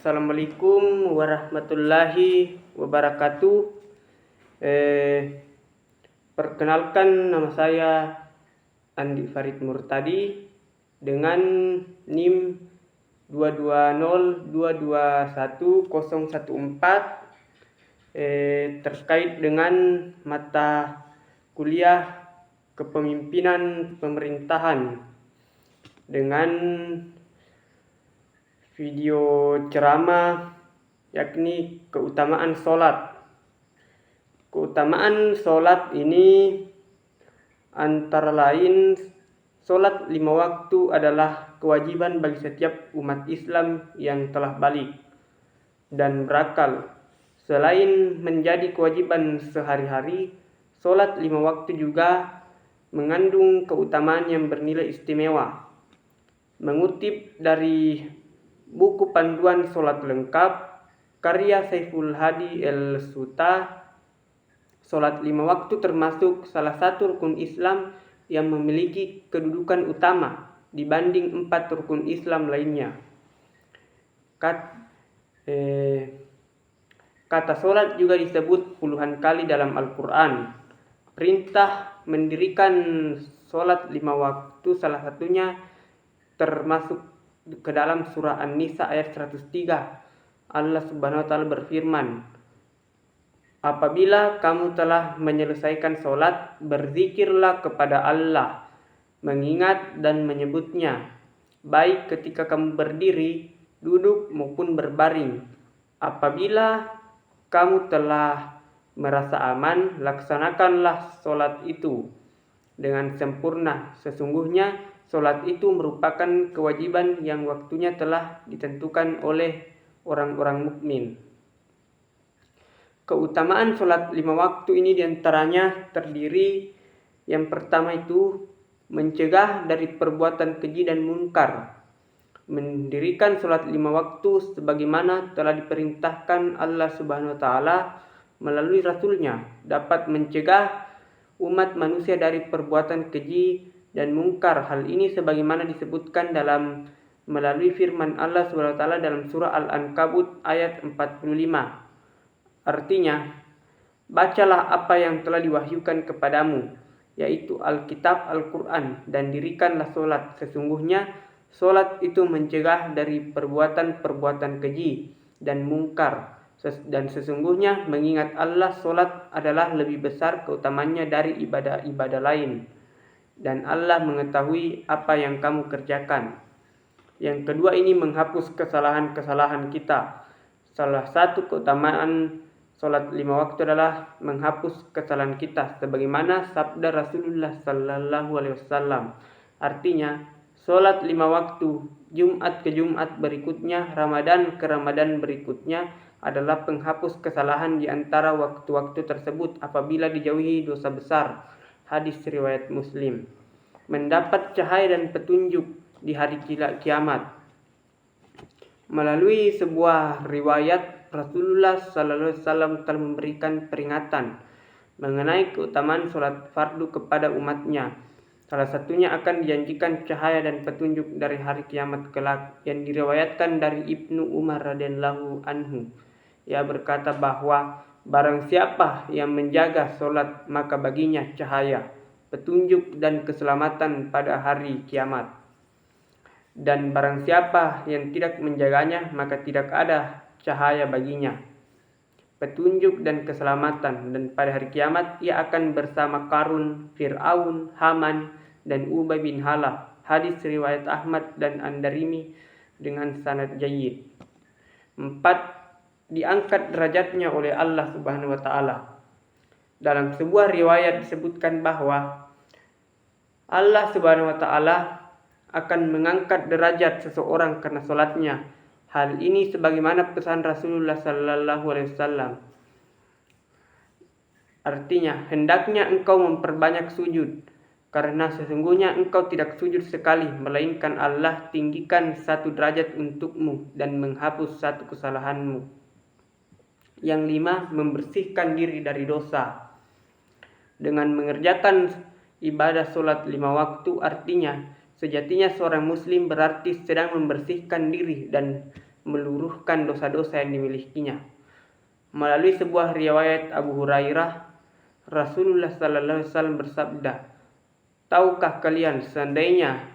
Assalamualaikum warahmatullahi wabarakatuh. Perkenalkan, nama saya Andi Farid Murtadi dengan NIM 220210114 terkait dengan mata kuliah Kepemimpinan Pemerintahan dengan video ceramah yakni keutamaan sholat. Keutamaan sholat ini antara lain sholat 5 waktu adalah kewajiban bagi setiap umat Islam yang telah balik dan berakal. Selain menjadi kewajiban sehari-hari, sholat 5 waktu juga mengandung keutamaan yang bernilai istimewa. Mengutip dari buku panduan sholat lengkap karya Saiful Hadi El-Suta, sholat 5 waktu termasuk salah satu rukun Islam yang memiliki kedudukan utama dibanding 4 rukun Islam lainnya. Kata sholat juga disebut puluhan kali dalam Al-Quran. Perintah mendirikan sholat 5 waktu salah satunya termasuk ke dalam surah An-Nisa ayat 103. Allah Subhanahu wa taala berfirman, "Apabila kamu telah menyelesaikan sholat, berzikirlah kepada Allah, mengingat dan menyebutnya, baik ketika kamu berdiri, duduk maupun berbaring. Apabila kamu telah merasa aman, laksanakanlah sholat itu dengan sempurna. Sesungguhnya sholat itu merupakan kewajiban yang waktunya telah ditentukan oleh orang-orang mukmin." Keutamaan sholat 5 waktu ini diantaranya terdiri, yang pertama itu mencegah dari perbuatan keji dan munkar. Mendirikan sholat 5 waktu sebagaimana telah diperintahkan Allah Subhanahu wa taala melalui Rasulnya dapat mencegah umat manusia dari perbuatan keji dan mungkar. Hal ini sebagaimana disebutkan melalui firman Allah Subhanahu wa taala dalam surah Al-Ankabut ayat 45. Artinya, bacalah apa yang telah diwahyukan kepadamu, yaitu Alkitab Al-Quran, dan dirikanlah sholat. Sesungguhnya sholat itu mencegah dari perbuatan-perbuatan keji dan mungkar. Dan sesungguhnya mengingat Allah, sholat adalah lebih besar keutamaannya dari ibadah-ibadah lain. Dan Allah mengetahui apa yang kamu kerjakan. Yang kedua, ini menghapus kesalahan-kesalahan kita. Salah satu keutamaan sholat 5 waktu adalah menghapus kesalahan kita, sebagaimana sabda Rasulullah Sallallahu Alaihi Wasallam. Artinya, sholat 5 waktu Jumat ke Jumat berikutnya, Ramadan ke Ramadan berikutnya adalah penghapus kesalahan di antara waktu-waktu tersebut apabila dijauhi dosa besar. Hadis riwayat Muslim. Mendapat cahaya dan petunjuk di hari kiamat. Melalui sebuah riwayat, Rasulullah Sallallahu Alaihi Wasallam telah memberikan peringatan mengenai keutamaan sholat fardu kepada umatnya. Salah satunya akan dijanjikan cahaya dan petunjuk dari hari kiamat kelak, yang diriwayatkan dari Ibnu Umar radhiyallahu anhu. Ia berkata bahwa barang siapa yang menjaga sholat, maka baginya cahaya, petunjuk dan keselamatan pada hari kiamat. Dan barang siapa yang tidak menjaganya, maka tidak ada cahaya baginya, petunjuk dan keselamatan. Dan pada hari kiamat ia akan bersama Qarun, Fir'aun, Haman, dan Ubay bin Halaf. Hadis riwayat Ahmad dan An-Darimi dengan sanad jayyid. 4. Diangkat derajatnya oleh Allah Subhanahu wa taala. Dalam sebuah riwayat disebutkan bahwa Allah Subhanahu wa taala akan mengangkat derajat seseorang karena sholatnya. Hal ini sebagaimana pesan Rasulullah Sallallahu Alaihi Wasallam. Artinya, hendaknya engkau memperbanyak sujud, karena sesungguhnya engkau tidak sujud sekali, melainkan Allah tinggikan 1 derajat untukmu dan menghapus 1 kesalahanmu. Yang 5, membersihkan diri dari dosa. Dengan mengerjakan ibadah sholat 5 waktu, artinya sejatinya seorang muslim berarti sedang membersihkan diri dan meluruhkan dosa-dosa yang dimilikinya. Melalui sebuah riwayat Abu Hurairah, Rasulullah sallallahu alaihi wasallam bersabda, "Tahukah kalian seandainya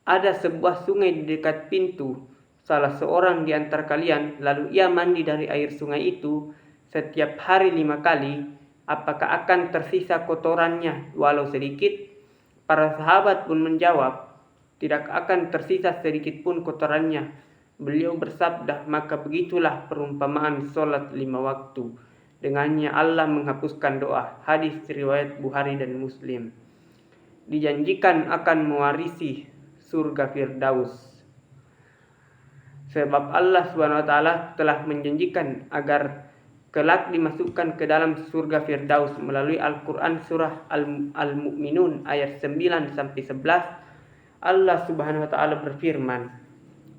ada sebuah sungai di dekat pintu salah seorang di antara kalian, lalu ia mandi dari air sungai itu setiap hari 5 kali, apakah akan tersisa kotorannya walau sedikit?" Para sahabat pun menjawab, "Tidak akan tersisa sedikit pun kotorannya." Beliau bersabda, "Maka begitulah perumpamaan sholat 5 waktu. Dengannya Allah menghapuskan doa." Hadis riwayat Bukhari dan Muslim. Dijanjikan akan mewarisi surga Firdaus. Sebab Allah SWT telah menjanjikan agar kelak dimasukkan ke dalam surga Firdaus melalui Al-Quran surah Al-Mu'minun ayat 9-11. Allah SWT berfirman,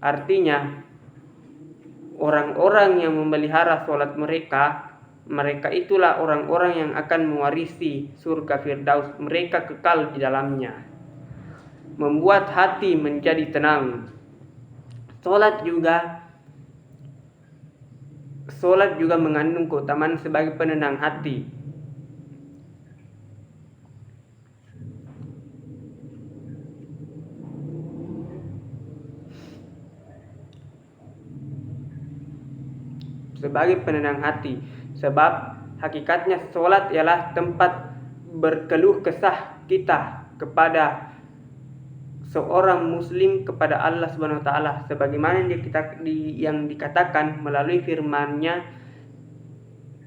artinya orang-orang yang memelihara sholat mereka itulah orang-orang yang akan mewarisi surga Firdaus, mereka kekal di dalamnya. Membuat hati menjadi tenang. Sholat juga mengandung keutamaan sebagai penenang hati. Sebab hakikatnya sholat ialah tempat berkeluh kesah kita kepada seorang muslim kepada Allah SWT, sebagaimana yang dikatakan melalui firman-Nya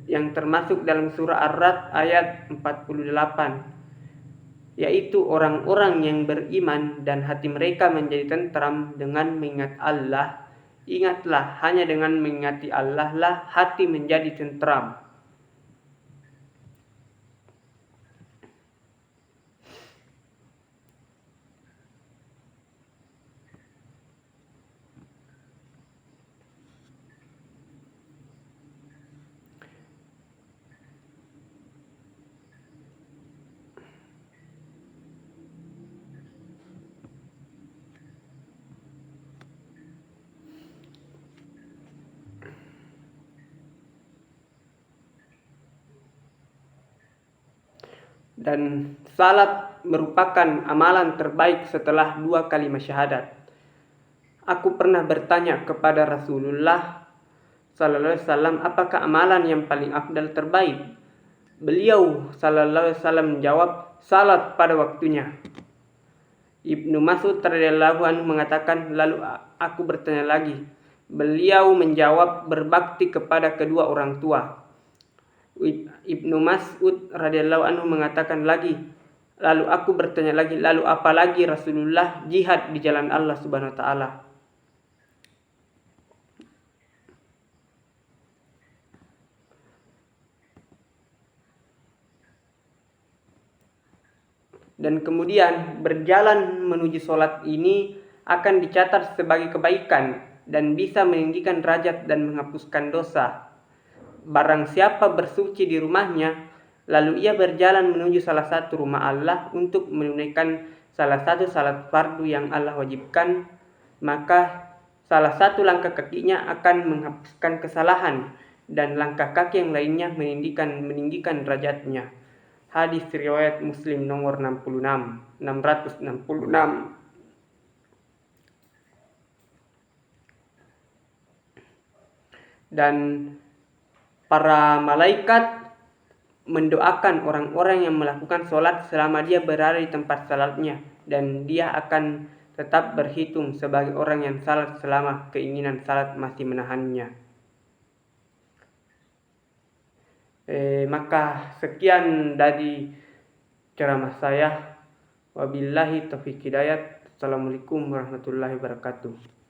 yang termasuk dalam surah Ar-Ra'd ayat 48, yaitu orang-orang yang beriman dan hati mereka menjadi tentram dengan mengingat Allah. Ingatlah, hanya dengan mengingati Allah lah hati menjadi tentram. Dan salat merupakan amalan terbaik setelah 2 kalimat syahadat. Aku pernah bertanya kepada Rasulullah sallallahu alaihi wasallam, apakah amalan yang paling afdal terbaik? Beliau sallallahu alaihi wasallam menjawab, salat pada waktunya. Ibnu Mas'ud radhiyallahu anhu mengatakan, lalu aku bertanya lagi. Beliau menjawab, berbakti kepada kedua orang tua. Ibnu Mas'ud radhiyallahu anhu mengatakan lagi, lalu aku bertanya lagi, lalu apalagi Rasulullah? Jihad di jalan Allah Subhanahu wa taala. Dan kemudian berjalan menuju sholat ini akan dicatat sebagai kebaikan dan bisa meninggikan derajat dan menghapuskan dosa. Barang siapa bersuci di rumahnya, lalu ia berjalan menuju salah satu rumah Allah untuk menunaikan salah satu salat fardu yang Allah wajibkan, maka salah satu langkah kakinya akan menghapuskan kesalahan dan langkah kaki yang lainnya meninggikan derajatnya. Hadis riwayat Muslim nomor 666. Dan para malaikat mendoakan orang-orang yang melakukan sholat selama dia berada di tempat salatnya, dan dia akan tetap berhitung sebagai orang yang salat selama keinginan salat masih menahannya. Maka sekian dari ceramah saya. Wabillahi taufiq hidayat. Assalamualaikum warahmatullahi wabarakatuh.